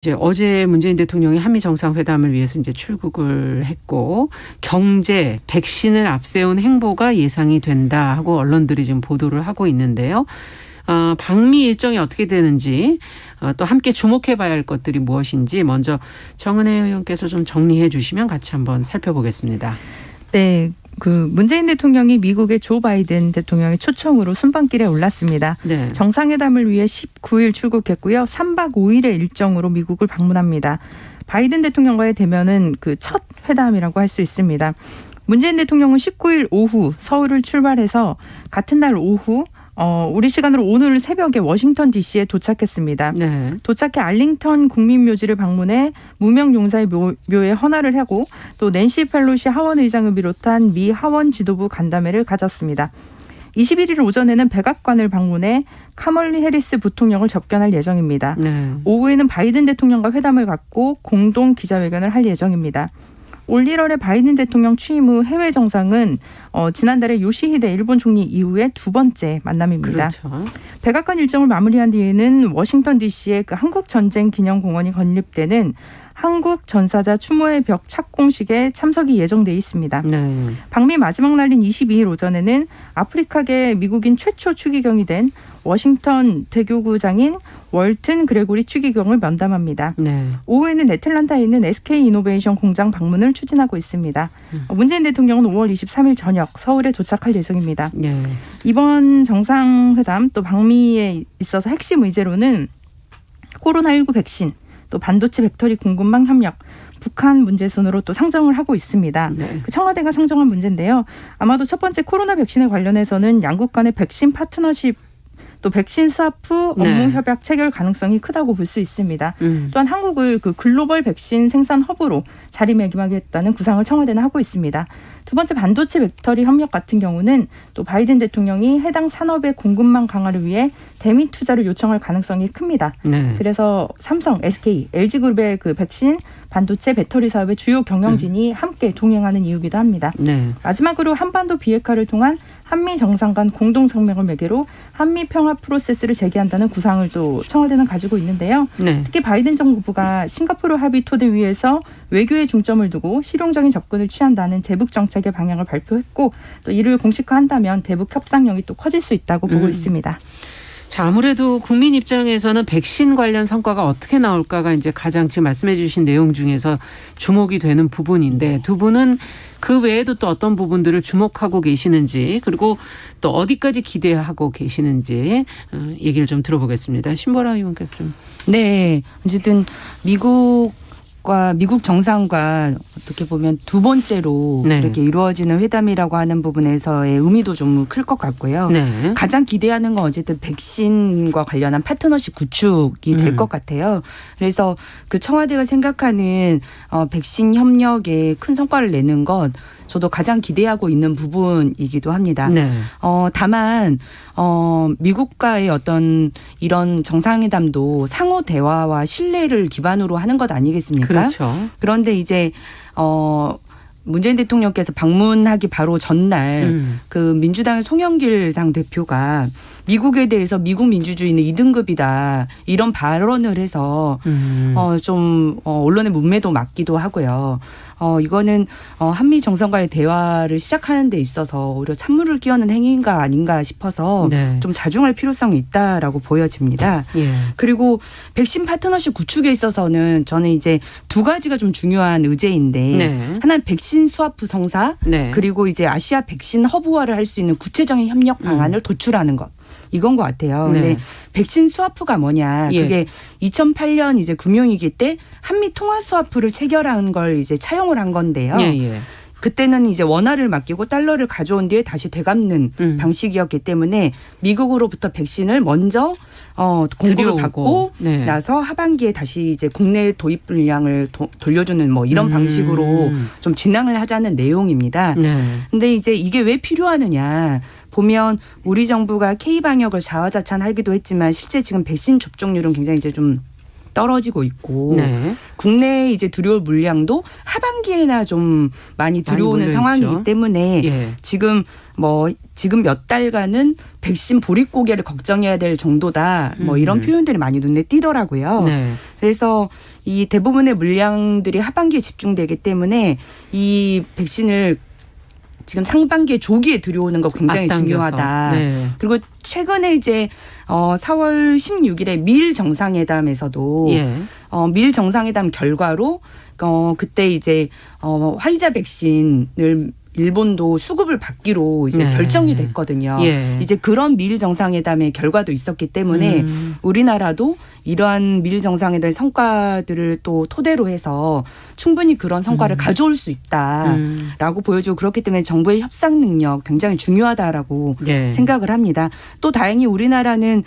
이제 어제 문재인 대통령이 한미 정상회담을 위해서 이제 출국을 했고 경제, 백신을 앞세운 행보가 예상이 된다 하고 언론들이 지금 보도를 하고 있는데요. 방미 일정이 어떻게 되는지 또 함께 주목해 봐야 할 것들이 무엇인지 먼저 정은혜 의원께서 좀 정리해 주시면 같이 한번 살펴보겠습니다. 네. 문재인 대통령이 미국의 조 바이든 대통령의 초청으로 순방길에 올랐습니다. 네. 정상회담을 위해 19일 출국했고요. 3박 5일의 일정으로 미국을 방문합니다. 바이든 대통령과의 대면은 첫 회담이라고 할 수 있습니다. 문재인 대통령은 19일 오후 서울을 출발해서 같은 날 오후 우리 시간으로 오늘 새벽에 워싱턴 DC에 도착했습니다. 네. 도착해 알링턴 국민묘지를 방문해 무명용사의 묘에 헌화를 하고 또 낸시 펠로시 하원 의장을 비롯한 미 하원 지도부 간담회를 가졌습니다. 21일 오전에는 백악관을 방문해 카멀리 해리스 부통령을 접견할 예정입니다. 네. 오후에는 바이든 대통령과 회담을 갖고 공동 기자회견을 할 예정입니다. 올 1월에 바이든 대통령 취임 후 해외 정상은 지난달에 요시히데 일본 총리 이후에 두 번째 만남입니다. 그렇죠. 백악관 일정을 마무리한 뒤에는 워싱턴 DC의 한국전쟁기념공원이 건립되는 한국 전사자 추모의 벽 착공식에 참석이 예정돼 있습니다. 네. 방미 마지막 날인 22일 오전에는 아프리카계 미국인 최초 추기경이 된 워싱턴 대교구장인 월튼 그레고리 추기경을 면담합니다. 네. 오후에는 애틀란타에 있는 SK 이노베이션 공장 방문을 추진하고 있습니다. 문재인 대통령은 5월 23일 저녁 서울에 도착할 예정입니다. 네. 이번 정상회담 또 방미에 있어서 핵심 의제로는 코로나19 백신, 또 반도체 배터리 공급망 협력, 북한 문제 순으로 또 상정을 하고 있습니다. 네. 청와대가 상정한 문제인데요. 아마도 첫 번째 코로나 백신에 관련해서는 양국 간의 백신 파트너십 또 백신 수합 후 업무 네. 협약 체결 가능성이 크다고 볼 수 있습니다. 또한 한국을 글로벌 백신 생산 허브로 자리매김하겠다는 구상을 청와대는 하고 있습니다. 두 번째 반도체 배터리 협력 같은 경우는 또 바이든 대통령이 해당 산업의 공급망 강화를 위해 대미 투자를 요청할 가능성이 큽니다. 네. 그래서 삼성, SK, LG그룹의 백신, 반도체, 배터리 사업의 주요 경영진이 함께 동행하는 이유기도 합니다. 네. 마지막으로 한반도 비핵화를 통한 한미 정상 간 공동 성명을 매개로 한미 평화 프로세스를 재개한다는 구상을 또 청와대는 가지고 있는데요. 네. 특히 바이든 정부가 싱가포르 합의 토대 위에서 외교에 중점을 두고 실용적인 접근을 취한다는 대북 정책의 방향을 발표했고 또 이를 공식화한다면 대북 협상력이 또 커질 수 있다고 보고 있습니다. 자, 아무래도 국민 입장에서는 백신 관련 성과가 어떻게 나올까가 이제 가장 지금 말씀해 주신 내용 중에서 주목이 되는 부분인데 두 분은 그 외에도 또 어떤 부분들을 주목하고 계시는지 그리고 또 어디까지 기대하고 계시는지 얘기를 좀 들어보겠습니다. 신보라 의원께서 좀. 네. 어쨌든 미국 정상과 어떻게 보면 두 번째로 네. 이렇게 이루어지는 회담이라고 하는 부분에서의 의미도 좀 클 것 같고요. 네. 가장 기대하는 건 어쨌든 백신과 관련한 파트너십 구축이 될 것 같아요. 그래서 청와대가 생각하는 백신 협력에 큰 성과를 내는 것 저도 가장 기대하고 있는 부분이기도 합니다. 네. 다만 미국과의 어떤 이런 정상회담도 상호 대화와 신뢰를 기반으로 하는 것 아니겠습니까? 그렇죠. 그런데 이제 문재인 대통령께서 방문하기 바로 전날 민주당의 송영길 당대표가 미국에 대해서 미국 민주주의는 2등급이다 이런 발언을 해서 좀 언론의 문매도 맞기도 하고요. 이거는 한미 정상과의 대화를 시작하는 데 있어서 오히려 찬물을 끼얹는 행위인가 아닌가 싶어서 네. 좀 자중할 필요성이 있다라고 보여집니다. 예. 그리고 백신 파트너십 구축에 있어서는 저는 이제 두 가지가 좀 중요한 의제인데 네. 하나는 백신 수합 후 성사 네. 그리고 이제 아시아 백신 허브화를 할 수 있는 구체적인 협력 방안을 도출하는 것. 이건 것 같아요. 네. 근데 백신 스와프가 뭐냐? 예. 그게 2008년 이제 금융위기 때 한미 통화 스와프를 체결한 걸 이제 차용을 한 건데요. 예, 예. 그때는 이제 원화를 맡기고 달러를 가져온 뒤에 다시 되갚는 방식이었기 때문에 미국으로부터 백신을 먼저 공급을 들여오고. 받고 네. 나서 하반기에 다시 이제 국내 도입 물량을 돌려주는 뭐 이런 방식으로 좀 진행을 하자는 내용입니다. 네. 근데 이제 이게 왜 필요하느냐? 보면 우리 정부가 K 방역을 자화자찬하기도 했지만 실제 지금 백신 접종률은 굉장히 이제 좀 떨어지고 있고 네. 국내에 이제 들여올 물량도 하반기에나 좀 많이 들여오는 몰려 상황이기 있죠. 때문에 예. 지금 몇 달간은 백신 보릿고개를 걱정해야 될 정도다. 이런 표현들이 많이 눈에 띄더라고요. 네. 그래서 이 대부분의 물량들이 하반기에 집중되기 때문에 이 백신을 지금 상반기에 조기에 들여오는 거 굉장히 앞당겨서. 중요하다. 네. 그리고 최근에 이제 4월 16일에 미일 정상회담에서도 예. 미일 정상회담 결과로 그때 이제 화이자 백신을 일본도 수급을 받기로 이제 네. 결정이 됐거든요. 예. 이제 그런 미일 정상회담의 결과도 있었기 때문에 우리나라도 이러한 미일 정상회담의 성과들을 또 토대로 해서 충분히 그런 성과를 가져올 수 있다라고 보여주고 그렇기 때문에 정부의 협상 능력 굉장히 중요하다라고 예. 생각을 합니다. 또 다행히 우리나라는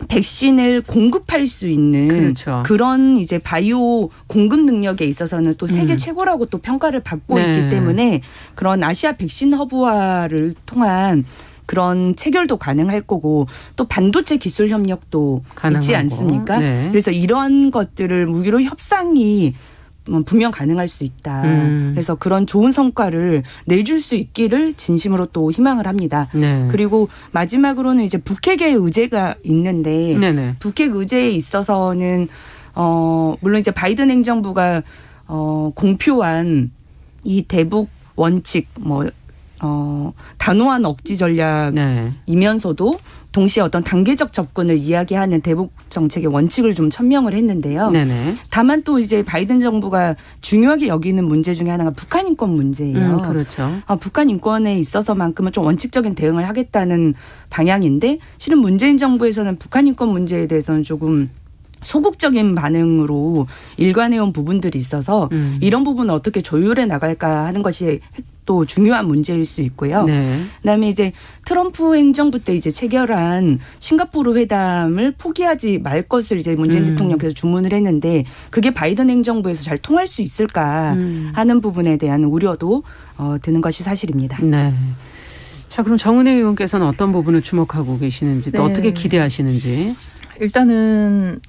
백신을 공급할 수 있는 그렇죠. 그런 이제 바이오 공급 능력에 있어서는 또 세계 최고라고 또 평가를 받고 네. 있기 때문에 그런 아시아 백신 허브화를 통한 그런 체결도 가능할 거고 또 반도체 기술 협력도 가능하고. 있지 않습니까? 네. 그래서 이런 것들을 무기로 협상이 분명 가능할 수 있다. 그래서 그런 좋은 성과를 내줄 수 있기를 진심으로 또 희망을 합니다. 네. 그리고 마지막으로는 이제 북핵의 의제가 있는데 네네. 북핵 의제에 있어서는 물론 이제 바이든 행정부가 공표한 이 대북 원칙 단호한 억지 전략이면서도 동시에 어떤 단계적 접근을 이야기하는 대북 정책의 원칙을 좀 천명을 했는데요. 네네. 다만 또 이제 바이든 정부가 중요하게 여기는 문제 중에 하나가 북한 인권 문제예요. 그렇죠. 북한 인권에 있어서만큼은 좀 원칙적인 대응을 하겠다는 방향인데 실은 문재인 정부에서는 북한 인권 문제에 대해서는 조금 소극적인 반응으로 일관해온 부분들이 있어서 이런 부분을 어떻게 조율해 나갈까 하는 것이 또 중요한 문제일 수 있고요. 네. 그다음에 이제 트럼프 행정부 때 이제 체결한 싱가포르 회담을 포기하지 말 것을 이제 문재인 대통령께서 주문을 했는데 그게 바이든 행정부에서 잘 통할 수 있을까 하는 부분에 대한 우려도 드는 것이 사실입니다. 네. 자, 그럼 정은혜 의원께서는 어떤 부분을 주목하고 계시는지 또 네. 어떻게 기대하시는지. 일단은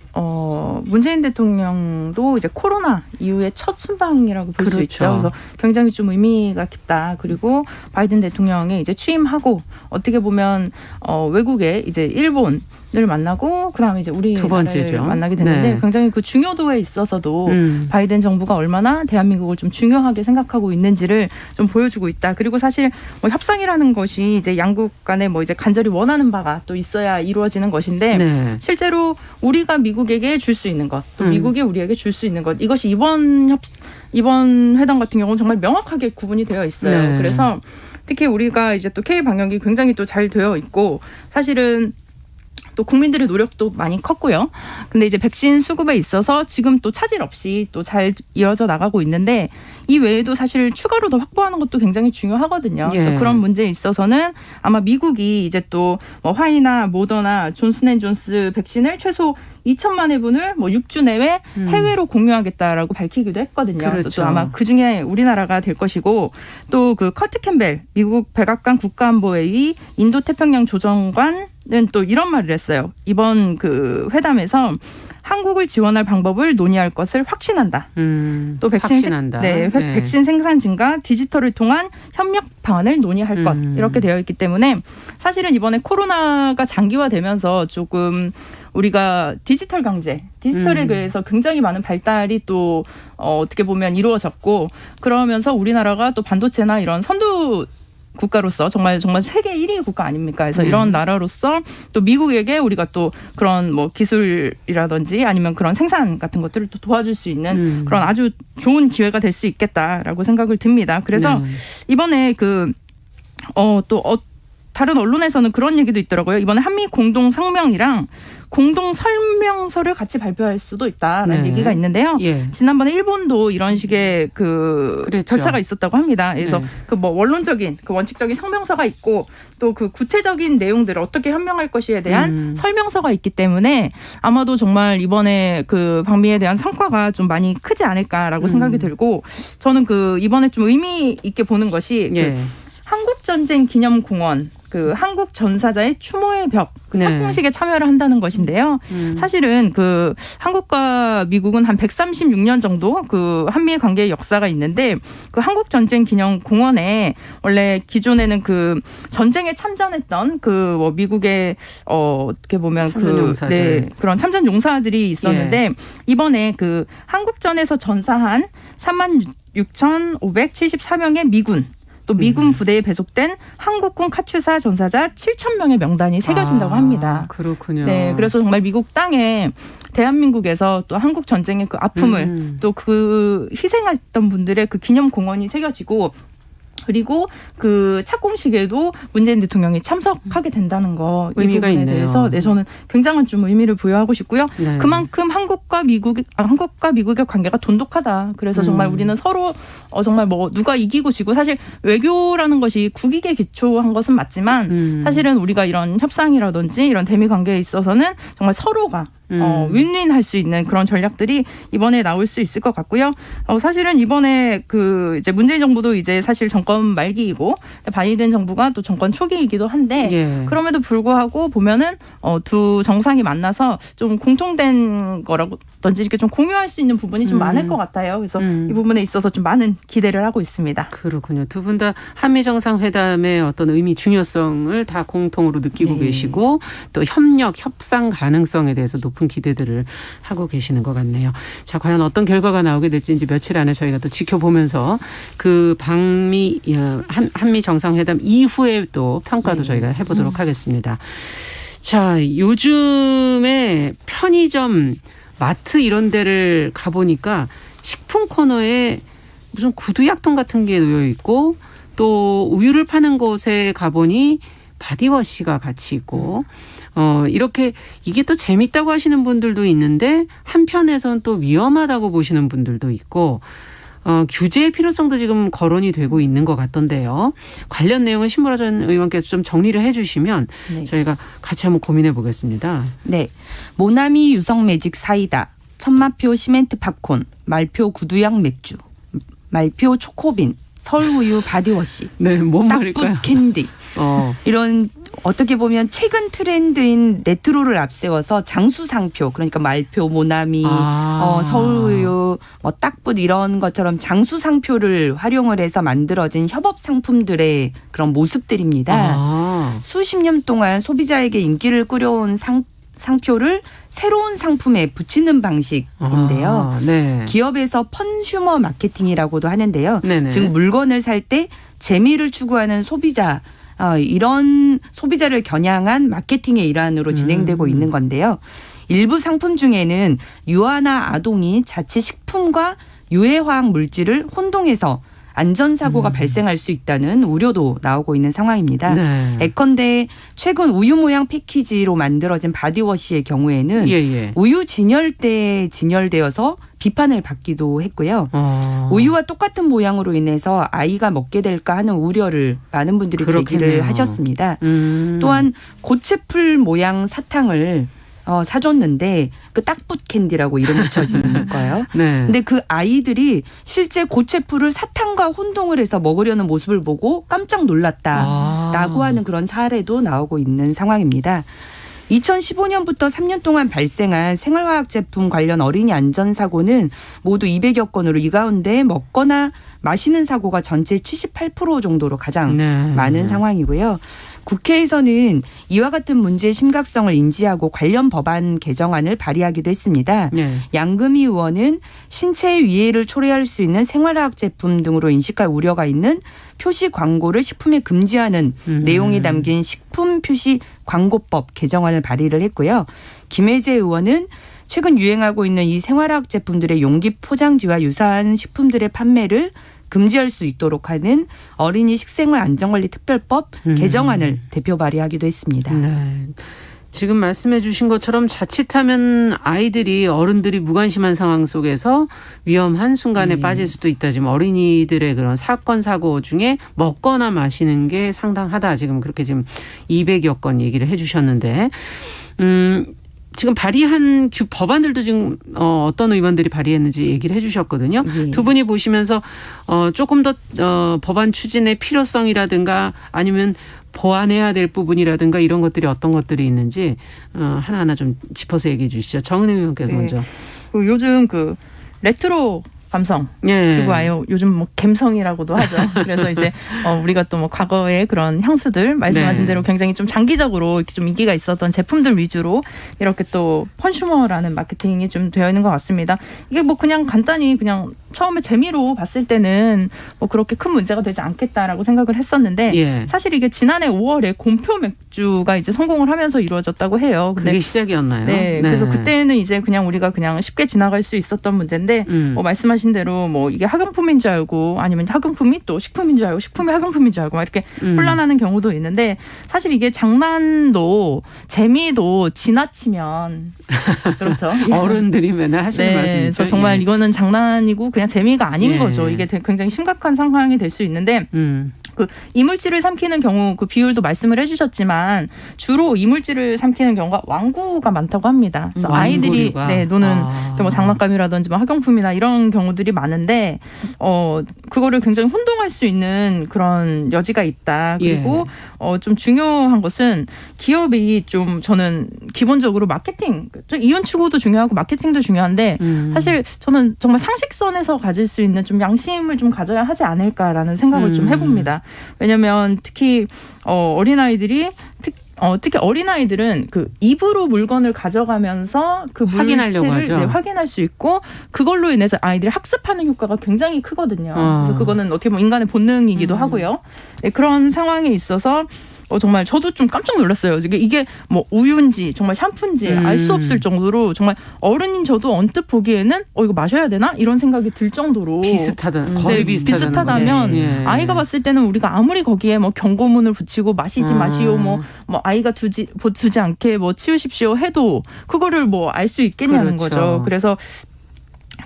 문재인 대통령도 이제 코로나 이후에 첫 순방이라고 볼 수 그렇죠. 있죠. 그래서 굉장히 좀 의미가 깊다. 그리고 바이든 대통령이 이제 취임하고 어떻게 보면 외국에 이제 일본을 만나고 그다음에 이제 두 우리나라를 번째죠. 만나게 되는데 네. 굉장히 그 중요도에 있어서도 바이든 바이든 정부가 얼마나 대한민국을 좀 중요하게 생각하고 있는지를 좀 보여주고 있다. 그리고 사실 협상이라는 것이 이제 양국 간에 이제 간절히 원하는 바가 또 있어야 이루어지는 것인데 네. 실제로 우리가 미국에게 줄 수 있는 것, 또 미국이 우리에게 줄 수 있는 것, 이것이 이번 회담 같은 경우는 정말 명확하게 구분이 되어 있어요. 네. 그래서 특히 우리가 이제 또 K 방역이 굉장히 또 잘 되어 있고 사실은 또 국민들의 노력도 많이 컸고요. 근데 이제 백신 수급에 있어서 지금 또 차질 없이 또 잘 이어져 나가고 있는데 이 외에도 사실 추가로 더 확보하는 것도 굉장히 중요하거든요. 예. 그래서 그런 문제에 있어서는 아마 미국이 이제 또 화이나 모더나 존슨앤존스 백신을 최소 2천만 회분을 6주 내외 해외로 공유하겠다라고 밝히기도 했거든요. 그렇죠. 그래서 또 아마 그 중에 우리나라가 될 것이고 또 그 커트 캠벨 미국 백악관 국가안보회의 인도 태평양 조정관은 또 이런 말을 했어요. 이번 그 회담에서 한국을 지원할 방법을 논의할 것을 확신한다. 또 확신한다. 백신 생산 증가, 디지털을 통한 협력 방안을 논의할 것 이렇게 되어 있기 때문에 사실은 이번에 코로나가 장기화되면서 조금 우리가 디지털 강제, 디지털에 대해서 굉장히 많은 발달이 또 어떻게 보면 이루어졌고 그러면서 우리나라가 또 반도체나 이런 선두 국가로서 정말 세계 1위 국가 아닙니까? 그래서 이런 나라로서 또 미국에게 우리가 또 그런 기술이라든지 아니면 그런 생산 같은 것들을 또 도와줄 수 있는 그런 아주 좋은 기회가 될 수 있겠다라고 생각을 듭니다. 그래서 이번에 다른 언론에서는 그런 얘기도 있더라고요. 이번에 한미 공동 성명이랑 공동 설명서를 같이 발표할 수도 있다라는 얘기가 있는데요. 예. 지난번에 일본도 이런 식의 그랬죠. 절차가 있었다고 합니다. 그래서 원론적인 원칙적인 성명서가 있고 또 그 구체적인 내용들을 어떻게 협명할 것에 대한 설명서가 있기 때문에 아마도 정말 이번에 그 방미에 대한 성과가 좀 많이 크지 않을까라고 생각이 들고 저는 이번에 좀 의미 있게 보는 것이 한국전쟁 기념공원 그 한국 전사자의 추모의 벽 그 네. 착공식에 참여를 한다는 것인데요. 사실은 그 한국과 미국은 한 136년 정도 그 한미의 관계의 역사가 있는데 그 한국 전쟁 기념 공원에 원래 기존에는 그 전쟁에 참전했던 그 뭐 미국의 어떻게 보면 참전 용사들. 네, 그런 참전 용사들이 있었는데 이번에 그 한국전에서 전사한 36,574명의 미군 또 미군 부대에 배속된 한국군 카투사 전사자 7,000명의 명단이 새겨진다고 합니다. 그렇군요. 네, 그래서 정말 미국 땅에 대한민국에서 또 한국 전쟁의 그 아픔을 또 그 희생했던 분들의 그 기념 공원이 새겨지고 그리고 그 착공식에도 문재인 대통령이 참석하게 된다는 거 이 의미가 부분에 있네요. 대해서 네, 저는 굉장한 좀 의미를 부여하고 싶고요. 네. 그만큼 한국과 미국의 관계가 돈독하다. 그래서 정말 우리는 서로 정말 뭐 누가 이기고 지고 사실 외교라는 것이 국익에 기초한 것은 맞지만 사실은 우리가 이런 협상이라든지 이런 대미 관계에 있어서는 정말 서로가 윈윈할 수 있는 그런 전략들이 이번에 나올 수 있을 것 같고요. 사실은 이번에 그 이제 문재인 정부도 이제 사실 정권 말기이고 바이든 정부가 또 정권 초기이기도 한데 예. 그럼에도 불구하고 보면은 두 정상이 만나서 좀 공통된 거라든지 이렇게 좀 공유할 수 있는 부분이 좀 많을 것 같아요. 그래서 이 부분에 있어서 좀 많은 기대를 하고 있습니다. 그렇군요. 두 분 다 한미 정상회담의 어떤 의미 중요성을 다 공통으로 느끼고 네. 계시고 또 협력 협상 가능성에 대해서 높은 기대들을 하고 계시는 것 같네요. 자, 과연 어떤 결과가 나오게 될지 이제 며칠 안에 저희가 또 지켜보면서 그 한미 정상회담 이후에 또 평가도 저희가 해보도록 하겠습니다. 자, 요즘에 편의점, 마트 이런 데를 가보니까 식품 코너에 무슨 구두약통 같은 게 놓여 있고 또 우유를 파는 곳에 가보니 바디워시가 같이 있고 이렇게 이게 또 재밌다고 하시는 분들도 있는데 한편에서는 또 위험하다고 보시는 분들도 있고 규제의 필요성도 지금 거론이 되고 있는 것 같던데요. 관련 내용은 신보라 전 의원께서 좀 정리를 해 주시면 네. 저희가 같이 한번 고민해 보겠습니다. 네. 모나미 유성 매직 사이다, 천마표 시멘트 팝콘, 말표 구두약 맥주, 말표 초코빈, 서울우유 바디워시, 네, 뭔 말일까요? 딱붓 캔디. 이런 어떻게 보면 최근 트렌드인 레트로를 앞세워서 장수상표 그러니까 말표, 모나미, 서울우유, 뭐 딱붓 이런 것처럼 장수상표를 활용을 해서 만들어진 협업 상품들의 그런 모습들입니다. 수십 년 동안 소비자에게 인기를 끌어온 상표를 새로운 상품에 붙이는 방식인데요. 네. 기업에서 컨슈머 마케팅이라고도 하는데요. 네네. 즉 물건을 살 때 재미를 추구하는 소비자 이런 소비자를 겨냥한 마케팅의 일환으로 진행되고 있는 건데요. 일부 상품 중에는 유아나 아동이 자칫 식품과 유해화학 물질을 혼동해서 안전사고가 발생할 수 있다는 우려도 나오고 있는 상황입니다. 네. 예컨대 최근 우유 모양 패키지로 만들어진 바디워시의 경우에는 우유 진열대에 진열되어서 비판을 받기도 했고요. 우유와 똑같은 모양으로 인해서 아이가 먹게 될까 하는 우려를 많은 분들이 제기를 하셨습니다. 또한 고체풀 모양 사탕을 사줬는데 그 딱붓 캔디라고 이름 붙여지는 거예요. 네. 근데 그 아이들이 실제 고체풀을 사탕과 혼동을 해서 먹으려는 모습을 보고 깜짝 놀랐다라고 하는 그런 사례도 나오고 있는 상황입니다. 2015년부터 3년 동안 발생한 생활화학 제품 관련 어린이 안전사고는 모두 200여 건으로 이 가운데 먹거나 마시는 사고가 전체 78% 정도로 가장 많은 상황이고요. 국회에서는 이와 같은 문제의 심각성을 인지하고 관련 법안 개정안을 발의하기도 했습니다. 양금희 의원은 신체에 위해를 초래할 수 있는 생활화학 제품 등으로 인식할 우려가 있는 표시 광고를 식품에 금지하는 내용이 담긴 식품 표시 광고법 개정안을 발의를 했고요. 김혜재 의원은 최근 유행하고 있는 이 생활화학 제품들의 용기 포장지와 유사한 식품들의 판매를 금지할 수 있도록 하는 어린이 식생활 안전관리 특별법 개정안을 대표 발의하기도 했습니다. 네. 지금 말씀해 주신 것처럼 자칫하면 아이들이 어른들이 무관심한 상황 속에서 위험한 순간에 빠질 수도 있다. 지금 어린이들의 그런 사건 사고 중에 먹거나 마시는 게 상당하다. 지금 그렇게 지금 200여 건 얘기를 해 주셨는데 지금 발의한 법안들도 지금 어떤 의원들이 발의했는지 얘기를 해 주셨거든요. 예. 두 분이 보시면서 조금 더 법안 추진의 필요성이라든가 아니면 보완해야 될 부분이라든가 이런 것들이 어떤 것들이 있는지 하나하나 좀 짚어서 얘기해 주시죠. 정은혜 의원께서 네. 먼저. 요즘 그 레트로 감성 예. 그리고 요즘 뭐 갬성이라고도 하죠. 그래서 이제 우리가 또 뭐 과거의 그런 향수들 말씀하신 네. 대로 굉장히 좀 장기적으로 이렇게 좀 인기가 있었던 제품들 위주로 이렇게 또 펀슈머라는 마케팅이 좀 되어 있는 것 같습니다. 이게 뭐 그냥 간단히 그냥 처음에 재미로 봤을 때는 뭐 그렇게 큰 문제가 되지 않겠다라고 생각을 했었는데 예. 사실 이게 지난해 5월에 곰표 맥주가 이제 성공을 하면서 이루어졌다고 해요. 근데 그게 시작이었나요? 네, 그래서 그때는 이제 그냥 우리가 그냥 쉽게 지나갈 수 있었던 문제인데 뭐 말씀하신 대로 뭐 이게 학용품인 줄 알고 아니면 학용품이 또 식품인 줄 알고 식품이 학용품인 줄 알고 막 이렇게 혼란하는 경우도 있는데 사실 이게 장난도 재미도 지나치면 그렇죠. 어른들이 맨날 하시는 네, 말씀이죠. 그래서 정말 예. 이거는 장난이고 그냥 재미가 아닌 예. 거죠. 이게 굉장히 심각한 상황이 될 수 있는데 그 이물질을 삼키는 경우 그 비율도 말씀을 해주셨지만 주로 이물질을 삼키는 경우가 왕구가 많다고 합니다. 그래서 아이들이 노는 뭐 장난감이라든지 뭐 학용품이나 이런 경우들이 많은데 그거를 굉장히 혼동할 수 있는 그런 여지가 있다. 그리고 좀 중요한 것은 기업이 좀 저는 기본적으로 마케팅 이윤 추구도 중요하고 마케팅도 중요한데 사실 저는 정말 상식선에서 가질 수 있는 좀 양심을 좀 가져야 하지 않을까라는 생각을 좀 해봅니다. 왜냐하면 특히 어린아이들이 특히 어린아이들은 그 입으로 물건을 가져가면서 그 확인하려고 물체를 하죠. 확인할 수 있고 그걸로 인해서 아이들이 학습하는 효과가 굉장히 크거든요. 그래서 그거는 어떻게 보면 인간의 본능이기도 하고요. 네, 그런 상황에 있어서 정말 저도 좀 깜짝 놀랐어요. 이게 뭐 우유인지 정말 샴푸인지 알 수 없을 정도로 정말 어른인 저도 언뜻 보기에는 이거 마셔야 되나? 이런 생각이 들 정도로 비슷하다. 거의 비슷하다면 예. 아이가 봤을 때는 우리가 아무리 거기에 뭐 경고문을 붙이고 마시지 마시오 뭐 아이가 두지 않게 뭐 치우십시오 해도 그거를 뭐 알 수 있겠냐는 그렇죠. 거죠. 그래서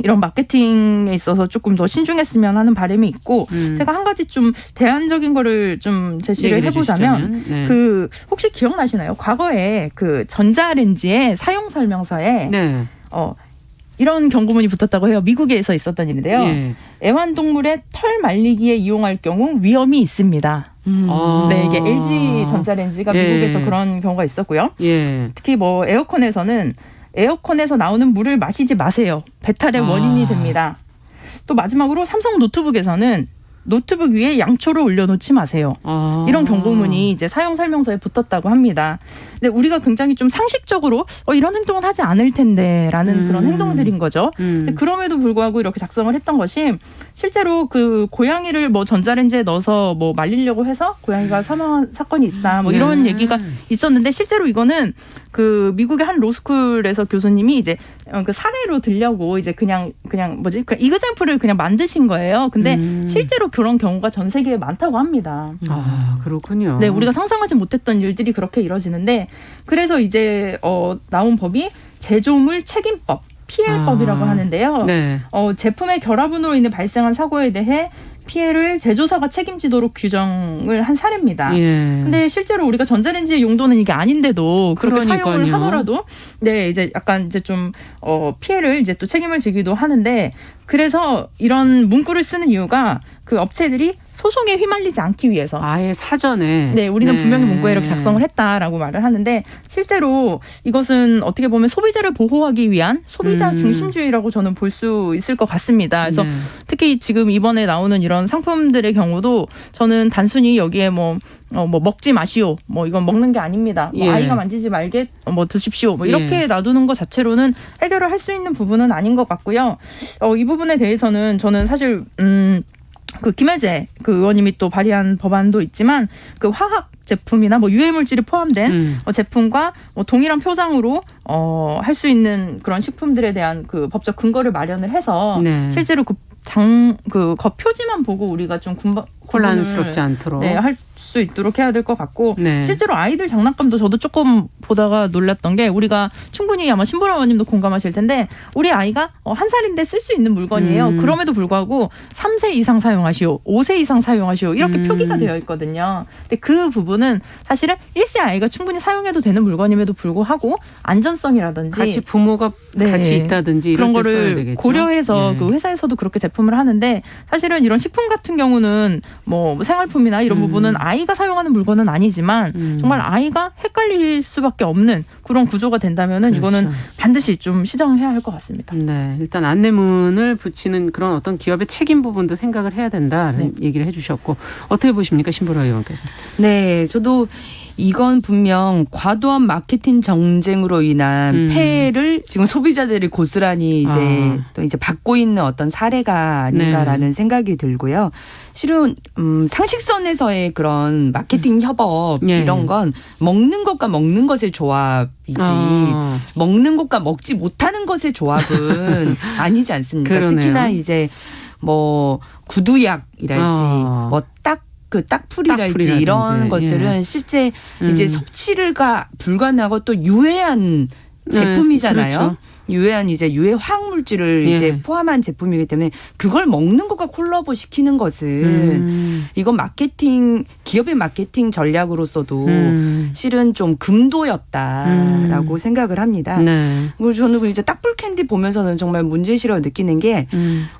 이런 마케팅에 있어서 조금 더 신중했으면 하는 바람이 있고 제가 한 가지 좀 대안적인 거를 좀 제시를 해보자면 그 혹시 기억나시나요? 과거에 그 전자레인지의 사용 설명서에 이런 경고문이 붙었다고 해요. 미국에서 있었던 일인데요. 애완동물의 털 말리기에 이용할 경우 위험이 있습니다. 네, 이게 LG 전자레인지가 미국에서 그런 경우가 있었고요. 특히 뭐 에어컨에서 나오는 물을 마시지 마세요. 배탈의 원인이 됩니다. 또 마지막으로 삼성 노트북에서는 노트북 위에 양초를 올려놓지 마세요. 이런 경고문이 이제 사용 설명서에 붙었다고 합니다. 근데 우리가 굉장히 좀 상식적으로 이런 행동은 하지 않을 텐데라는 그런 행동들인 거죠. 근데 그럼에도 불구하고 이렇게 작성을 했던 것이 실제로 그 고양이를 뭐 전자레인지에 넣어서 뭐 말리려고 해서 고양이가 사망한 사건이 있다. 뭐 이런 얘기가 있었는데 실제로 이거는 그 미국의 한 로스쿨에서 교수님이 이제 그 사례로 들려고 이제 그냥 이그샘플을 그냥 만드신 거예요. 근데 실제로 그런 경우가 전 세계에 많다고 합니다. 그렇군요. 네, 우리가 상상하지 못했던 일들이 그렇게 이루어지는데 그래서 이제 나온 법이 제조물 책임법, PL법이라고 하는데요. 제품의 결합으로 인해 발생한 사고에 대해 피해를 제조사가 책임지도록 규정을 한 사례입니다. 근데 실제로 우리가 전자레인지의 용도는 이게 아닌데도 그렇게 사용을 하더라도 이제 약간 이제 좀 피해를 이제 또 책임을 지기도 하는데 그래서 이런 문구를 쓰는 이유가 그 업체들이 소송에 휘말리지 않기 위해서. 아예 사전에. 우리는 분명히 문구에 이렇게 작성을 했다라고 말을 하는데 실제로 이것은 어떻게 보면 소비자를 보호하기 위한 소비자 중심주의라고 저는 볼 수 있을 것 같습니다. 그래서 특히 지금 이번에 나오는 이런 상품들의 경우도 저는 단순히 여기에 뭐 먹지 마시오. 뭐 이건 먹는 게 아닙니다. 뭐 아이가 만지지 말게 뭐 드십시오. 뭐 이렇게 놔두는 것 자체로는 해결을 할 수 있는 부분은 아닌 것 같고요. 이 부분에 대해서는 저는 사실 그 김혜재 그 의원님이 또 발의한 법안도 있지만 그 화학 제품이나 뭐 유해 물질이 포함된 제품과 뭐 동일한 표장으로 할 수 있는 그런 식품들에 대한 그 법적 근거를 마련을 해서 실제로 그 겉표지만 보고 우리가 좀 혼란스럽지 않도록 할 수 수 있도록 해야 될 것 같고 네. 실제로 아이들 장난감도 저도 조금 보다가 놀랐던 게 우리가 충분히 아마 신보라 어머님도 공감하실 텐데 우리 아이가 1살인데 쓸 수 있는 물건이에요. 그럼에도 불구하고 3세 이상 사용하시오, 5세 이상 사용하시오 이렇게 표기가 되어 있거든요. 근데 그 부분은 사실은 1세 아이가 충분히 사용해도 되는 물건임에도 불구하고 안전성이라든지 같이 부모가 네. 같이 있다든지 그런 이럴 때 써야 거를 되겠죠. 고려해서 예. 그 회사에서도 그렇게 제품을 하는데 사실은 이런 식품 같은 경우는 뭐 생활품이나 이런 부분은 아이가 사용하는 물건은 아니지만 정말 아이가 헷갈릴 수밖에 없는 그런 구조가 된다면은 그렇죠. 이거는 반드시 좀 시정해야 할 것 같습니다. 네, 일단 안내문을 붙이는 그런 어떤 기업의 책임 부분도 생각을 해야 된다는 얘기를 해주셨고 어떻게 보십니까, 신보라 의원께서? 네, 저도 이건 분명 과도한 마케팅 정쟁으로 인한 폐해를 지금 소비자들이 고스란히 이제 또 이제 받고 있는 어떤 사례가 아닌가라는 생각이 들고요. 실은 상식선에서의 그런 마케팅 협업 이런 건 먹는 것과 먹는 것의 조합이지 먹는 것과 먹지 못하는 것의 조합은 아니지 않습니까? 그러네요. 특히나 이제 뭐 구두약이랄지 뭐 딱풀이랄지 이런 것들은 실제 이제 섭취가 불가능하고 또 유해한 제품이잖아요. 그렇죠. 유해한 이제 유해 화학 물질을 이제 포함한 제품이기 때문에 그걸 먹는 것과 콜라보 시키는 것은 이건 마케팅 기업의 마케팅 전략으로서도 실은 좀 금도였다라고 생각을 합니다. 네. 그리고 저는 이제 딱풀 캔디 보면서는 정말 문제시라고 느끼는 게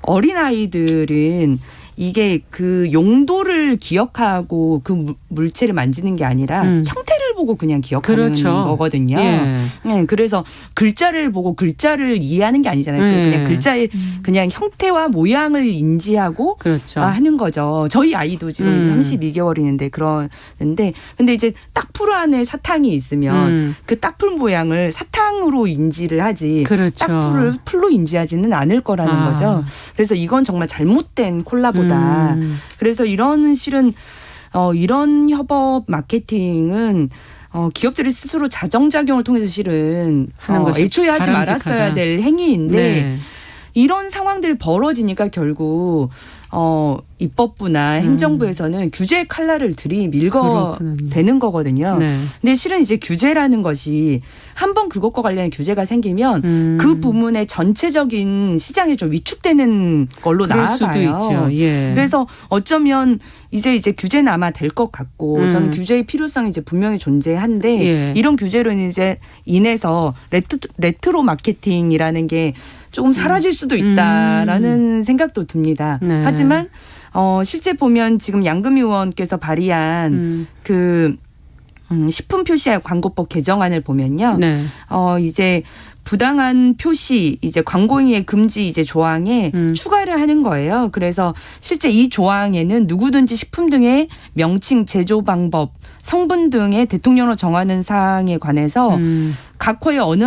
어린 아이들은 이게 그 용도를 기억하고 그 물체를 만지는 게 아니라 형태를 보고 그냥 기억하는 그렇죠. 거거든요. 예. 그래서 글자를 보고 글자를 이해하는 게 아니잖아요. 그냥 글자의 그냥 형태와 모양을 인지하고 그렇죠. 하는 거죠. 저희 아이도 지금 이제 32개월이는데 그러는데 근데 이제 딱풀 안에 사탕이 있으면 그 딱풀 모양을 사탕으로 인지를 하지 그렇죠. 딱풀을 풀로 인지하지는 않을 거라는 거죠. 그래서 이건 정말 잘못된 콜라보다. 그래서 이런 실은 이런 협업 마케팅은 기업들이 스스로 자정작용을 통해서 실은 하는 것이 애초에 하지 바람직하다. 말았어야 될 행위인데 네. 이런 상황들이 벌어지니까 결국 입법부나 행정부에서는 규제의 칼날을 들이밀고 되는 거거든요. 네. 근데 실은 이제 규제라는 것이 한번 그것과 관련된 규제가 생기면 그 부문의 전체적인 시장이 좀 위축되는 걸로 그럴 나아가요. 수도 있죠. 예. 그래서 어쩌면 이제 규제는 아마 될 것 같고 저는 규제의 필요성이 이제 분명히 존재한데 예. 이런 규제로 이제 인해서 레트로 마케팅이라는 게 조금 사라질 수도 있다라는 생각도 듭니다. 네. 하지만 실제 보면 지금 양금희 의원께서 발의한 그 식품 표시 광고법 개정안을 보면요. 네. 이제 부당한 표시 이제 광고행위의 금지 이제 조항에 추가를 하는 거예요. 그래서 실제 이 조항에는 누구든지 식품 등의 명칭, 제조 방법, 성분 등의 대통령으로 정하는 사항에 관해서 각 호의 어느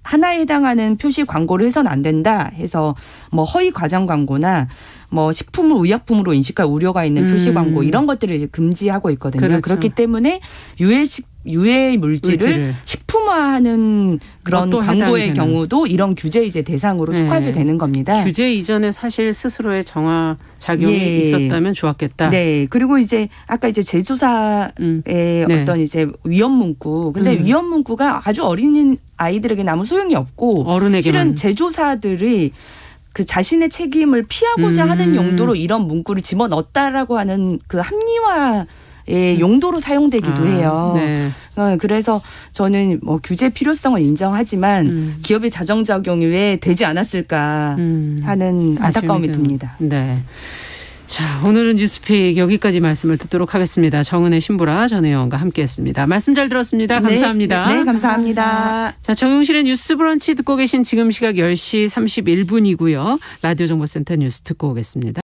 하나에 해당하는 표시 광고를 해서는 안 된다 해서 뭐 허위 과장 광고나 뭐 식품을 의약품으로 인식할 우려가 있는 표시 광고 이런 것들을 이제 금지하고 있거든요. 그렇죠. 그렇기 때문에 유해 물질을 식품화하는 그런 광고의 경우도 이런 규제 이제 대상으로 속하게 되는 겁니다. 규제 이전에 사실 스스로의 정화 작용이 있었다면 좋았겠다. 네. 그리고 이제 아까 이제 제조사의 어떤 이제 위헌 문구. 근데 위헌 문구가 아주 어린 아이들에게 아무 소용이 없고 어른에게만. 실은 제조사들이 그 자신의 책임을 피하고자 하는 용도로 이런 문구를 집어넣었다라고 하는 그 합리화의 용도로 사용되기도 해요. 네. 그래서 저는 뭐 규제 필요성은 인정하지만 기업의 자정작용이 왜 되지 않았을까 하는 안타까움이 듭니다. 네. 자, 오늘은 뉴스픽 여기까지 말씀을 듣도록 하겠습니다. 정은혜 신보라 전 의원과 함께했습니다. 말씀 잘 들었습니다. 감사합니다. 네, 감사합니다. 자, 정용실의 뉴스 브런치 듣고 계신 지금 시각 10시 31분이고요. 라디오 정보센터 뉴스 듣고 오겠습니다.